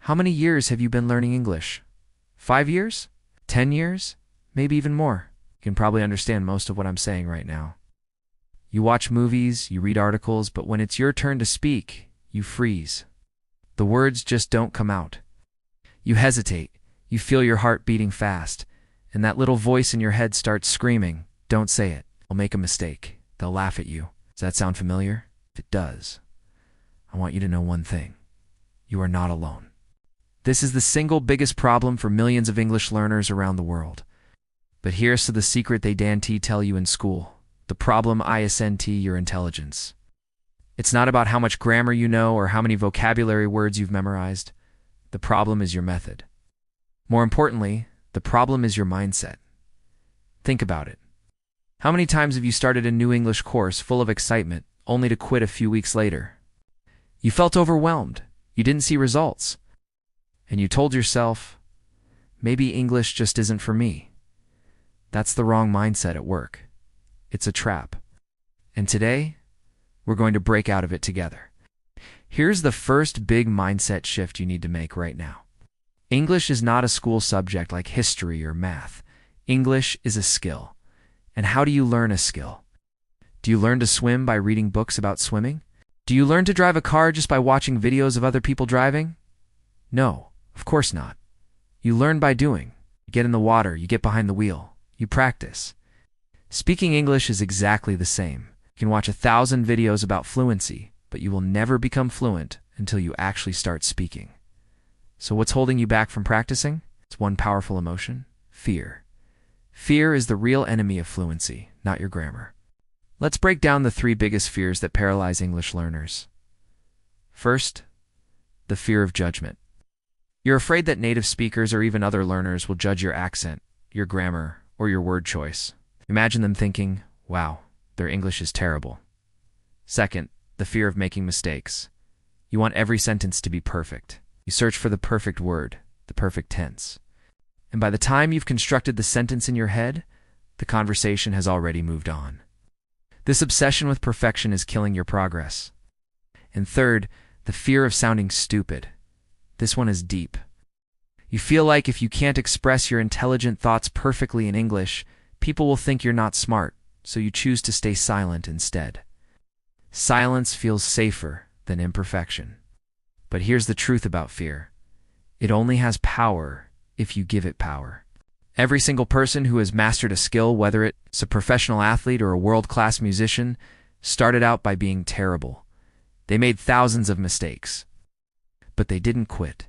How many years have you been learning English? 5 years? 10 years? Maybe even more. You can probably understand most of what I'm saying right now. You watch movies, you read articles, but when it's your turn to speak, you freeze. The words just don't come out. You hesitate, you feel your heart beating fast, and that little voice in your head starts screaming, "Don't say it. I'll make a mistake. They'll laugh at you." Does that sound familiar? If it does, I want you to know one thing. You are not alone. This is the single biggest problem for millions of English learners around the world. But here's to the secret they didn't tell you in school. The problem isn't your intelligence. It's not about how much grammar you know or how many vocabulary words you've memorized. The problem is your method. More importantly, the problem is your mindset. Think about it. How many times have you started a new English course full of excitement, only to quit a few weeks later? You felt overwhelmed. You didn't see results. And you told yourself, maybe English just isn't for me. That's the wrong mindset at work. It's a trap. And today, we're going to break out of it together. Here's the first big mindset shift you need to make right now. English is not a school subject like history or math. English is a skill. And how do you learn a skill? Do you learn to swim by reading books about swimming? Do you learn to drive a car just by watching videos of other people driving? No, of course not. You learn by doing. You get in the water, you get behind the wheel, you practice. Speaking English is exactly the same. You can watch 1,000 videos about fluency, but you will never become fluent until you actually start speaking. So what's holding you back from practicing? It's one powerful emotion: fear. Fear is the real enemy of fluency, not your grammar. Let's break down the 3 biggest fears that paralyze English learners. First, the fear of judgment. You're afraid that native speakers or even other learners will judge your accent, your grammar, or your word choice. Imagine them thinking, wow, their English is terrible. Second, the fear of making mistakes. You want every sentence to be perfect. You search for the perfect word, the perfect tense. And by the time you've constructed the sentence in your head, the conversation has already moved on. This obsession with perfection is killing your progress. And third, the fear of sounding stupid. This one is deep. You feel like if you can't express your intelligent thoughts perfectly in English, people will think you're not smart, so you choose to stay silent instead. Silence feels safer than imperfection. But here's the truth about fear. It only has power if you give it power. Every single person who has mastered a skill, whether it's a professional athlete or a world-class musician, started out by being terrible. They made thousands of mistakes. But they didn't quit.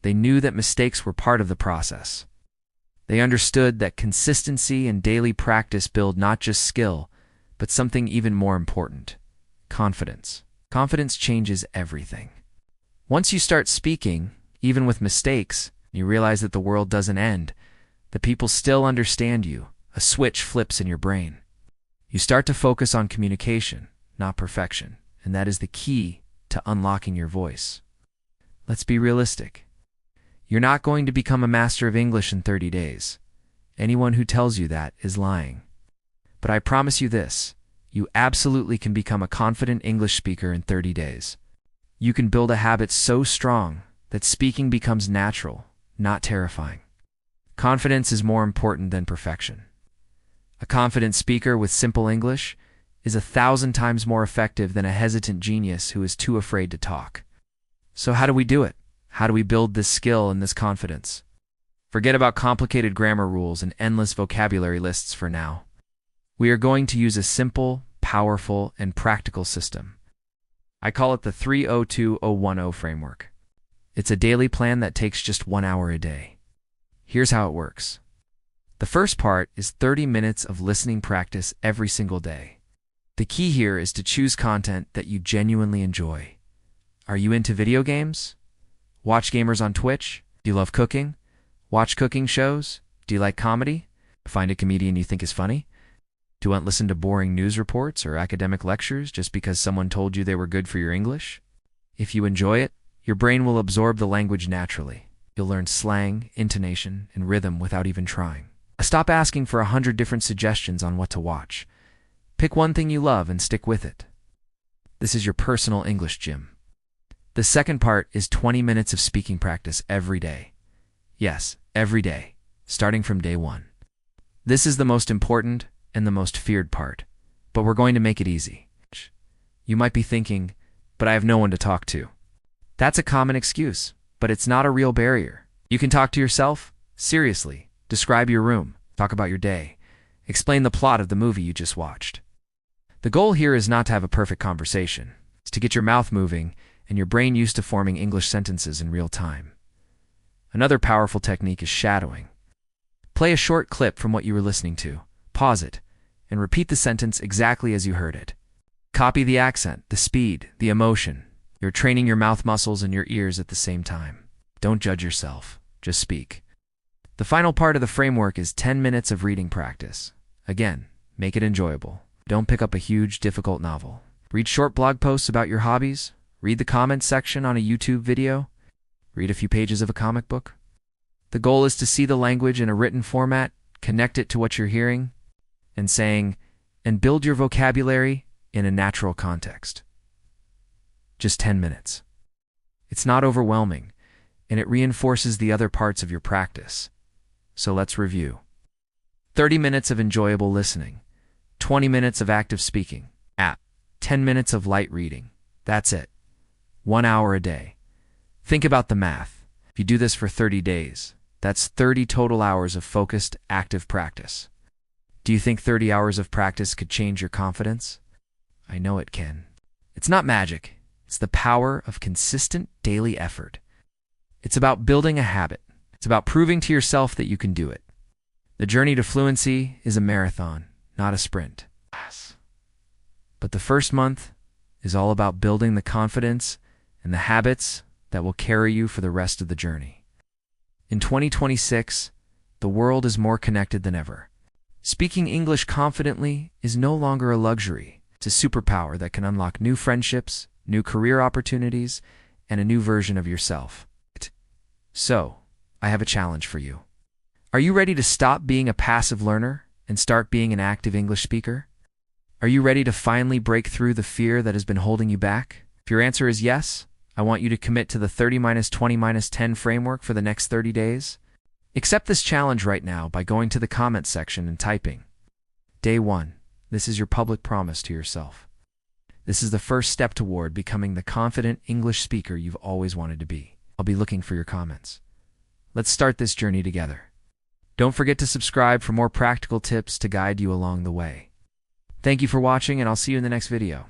They knew that mistakes were part of the process. They understood that consistency and daily practice build not just skill, but something even more important: confidence. Confidence changes everything. Once you start speaking, even with mistakes, you realize that the world doesn't end. The people still understand you. A switch flips in your brain. You start to focus on communication, not perfection, and that is the key to unlocking your voice. Let's be realistic. You're not going to become a master of English in 30 days. Anyone who tells you that is lying. But I promise you this: you absolutely can become a confident English speaker in 30 days. You can build a habit so strong that speaking becomes natural, not terrifying. Confidence is more important than perfection. A confident speaker with simple English is 1,000 times more effective than a hesitant genius who is too afraid to talk. So how do we do it? How do we build this skill and this confidence? Forget about complicated grammar rules and endless vocabulary lists for now. We are going to use a simple, powerful, and practical system. I call it the 302-010 framework. It's a daily plan that takes just 1 hour a day. Here's how it works. The first part is 30 minutes of listening practice every single day. The key here is to choose content that you genuinely enjoy. Are you into video games? Watch gamers on Twitch? Do you love cooking? Watch cooking shows? Do you like comedy? Find a comedian you think is funny? Do you want to listen to boring news reports or academic lectures just because someone told you they were good for your English? If you enjoy it, your brain will absorb the language naturally. You'll learn slang, intonation, and rhythm without even trying. Stop asking for 100 different suggestions on what to watch. Pick one thing you love and stick with it. This is your personal English gym. The second part is 20 minutes of speaking practice every day. Yes, every day, starting from day one. This is the most important and the most feared part, but we're going to make it easy. You might be thinking, but I have no one to talk to. That's a common excuse, but it's not a real barrier. You can talk to yourself, seriously, describe your room, talk about your day, explain the plot of the movie you just watched. The goal here is not to have a perfect conversation. It's to get your mouth moving and your brain used to forming English sentences in real time. Another powerful technique is shadowing. Play a short clip from what you were listening to, pause it, and repeat the sentence exactly as you heard it. Copy the accent, the speed, the emotion. You're training your mouth muscles and your ears at the same time. Don't judge yourself, just speak. The final part of the framework is 10 minutes of reading practice. Again, make it enjoyable. Don't pick up a huge, difficult novel. Read short blog posts about your hobbies. Read the comments section on a YouTube video. Read a few pages of a comic book. The goal is to see the language in a written format, connect it to what you're hearing and saying, and build your vocabulary in a natural context. Just 10 minutes. It's not overwhelming, and it reinforces the other parts of your practice. So let's review. 30 minutes of enjoyable listening, 20 minutes of active speaking, 10 minutes of light reading. That's it. 1 hour a day. Think about the math. If you do this for 30 days, that's 30 total hours of focused, active practice. Do you think 30 hours of practice could change your confidence? I know it can. It's not magic. It's the power of consistent daily effort. It's about building a habit. It's about proving to yourself that you can do it. The journey to fluency is a marathon, not a sprint. But the first month is all about building the confidence and the habits that will carry you for the rest of the journey. In 2026, the world is more connected than ever. Speaking English confidently is no longer a luxury. It's a superpower that can unlock new friendships, new career opportunities, and a new version of yourself. So, I have a challenge for you. Are you ready to stop being a passive learner and start being an active English speaker? Are you ready to finally break through the fear that has been holding you back? If your answer is yes, I want you to commit to the 30-20-10 framework for the next 30 days. Accept this challenge right now by going to the comments section and typing. Day 1. This is your public promise to yourself. This is the first step toward becoming the confident English speaker you've always wanted to be. I'll be looking for your comments. Let's start this journey together. Don't forget to subscribe for more practical tips to guide you along the way. Thank you for watching, and I'll see you in the next video.